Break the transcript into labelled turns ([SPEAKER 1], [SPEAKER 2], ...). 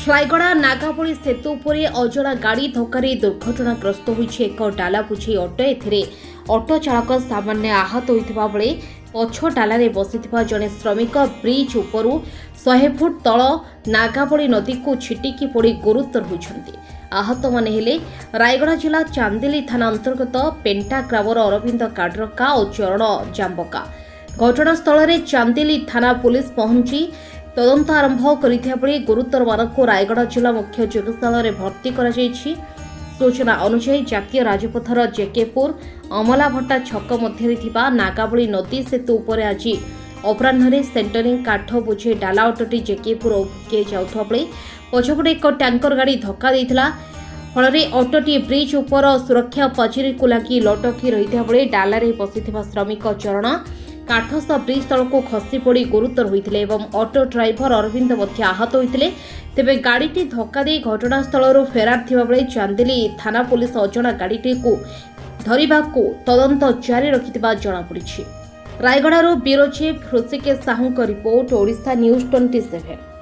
[SPEAKER 1] ରାୟଗଡ଼ା ନାଗାବଳି ସେତୁ ଉପରେ ଅଜଣା ଗାଡ଼ି ଧକ୍କାରେ ଦୁର୍ଘଟଣାଗ୍ରସ୍ତ ହୋଇଛି ଏକ ଡାଲା ବୋଝେଇ ଅଟୋ। ଏଥିରେ ଅଟୋ ଚାଳକ ସାମାନ୍ୟ ଆହତ ହୋଇଥିବା ବେଳେ ପଛ ଡାଲାରେ ବସିଥିବା ଜଣେ ଶ୍ରମିକ ବ୍ରିଜ୍ ଉପରୁ 100 ଫୁଟ ତଳ ନାଗାବଳି ନଦୀକୁ ଛିଟିକି ପଡ଼ି ଗୁରୁତର ହୋଇଛନ୍ତି। ଆହତମାନେ ହେଲେ ରାୟଗଡ଼ା ଜିଲ୍ଲା ଚାନ୍ଦିଲି ଥାନା ଅନ୍ତର୍ଗତ ପେଣ୍ଟା ଗ୍ରାମର ଅରବିନ୍ଦ କାଡରକା ଓ ଚରଣ ଜାମ୍ବକା। ଘଟଣାସ୍ଥଳରେ ଚାନ୍ଦିଲି ଥାନା ପୁଲିସ ପହଞ୍ଚି ତଦନ୍ତ ଆରମ୍ଭ କରିଥିବା ବେଳେ ଗୁରୁତରମାନଙ୍କୁ ରାୟଗଡ଼ା ଜିଲ୍ଲା ମୁଖ୍ୟ ଚିକିତ୍ସାଳୟରେ ଭର୍ତ୍ତି କରାଯାଇଛି। ସୂଚନା ଅନୁଯାୟୀ ଜାତୀୟ ରାଜପଥର ଜେକେପୁର ଅମଲାଭଟ୍ଟା ଛକ ମଧ୍ୟରେ ଥିବା ନାଗାବଳି ନଦୀ ସେତୁ ଉପରେ ଆଜି ଅପରାହ୍ନରେ ସେଣ୍ଟରିଂ କାଠ ବୋଝେଇ ଡାଲା ଅଟୋଟି ଜେକେପୁର ଅଭିମୁଖେ ଯାଉଥିବା ବେଳେ ପଛପଟେ ଏକ ଟ୍ୟାଙ୍କର ଗାଡ଼ି ଧକ୍କା ଦେଇଥିଲା। ଫଳରେ ଅଟୋଟି ବ୍ରିଜ୍ ଉପର ସୁରକ୍ଷା ପାଚେରୀକୁ ଲାଗି ଲଟକି ରହିଥିବା ବେଳେ ଡାଲାରେ ବସିଥିବା ଶ୍ରମିକ ଚରଣ କାଠ ସହ ବ୍ରିଜ୍ ତଳକୁ ଖସି ପଡ଼ି ଗୁରୁତର ହୋଇଥିଲେ ଏବଂ ଅଟୋ ଡ୍ରାଇଭର ଅରବିନ୍ଦ ମଧ୍ୟ ଆହତ ହୋଇଥିଲେ। ତେବେ ଗାଡ଼ିଟି ଧକ୍କା ଦେଇ ଘଟଣାସ୍ଥଳରୁ ଫେରାର ଥିବାବେଳେ ଚାନ୍ଦିଲି ଥାନା ପୁଲିସ ଅଜଣା ଗାଡ଼ିଟିକୁ ଧରିବାକୁ ତଦନ୍ତ ଜାରି ରଖିଥିବା ଜଣାପଡ଼ିଛି। ରାୟଗଡ଼ାରୁ ବ୍ୟୁରୋ ଚିଫ୍ ହୃଷିକେଶ ସାହୁଙ୍କ ରିପୋର୍ଟ, ଓଡ଼ିଶା ନ୍ୟୁଜ୍ 27।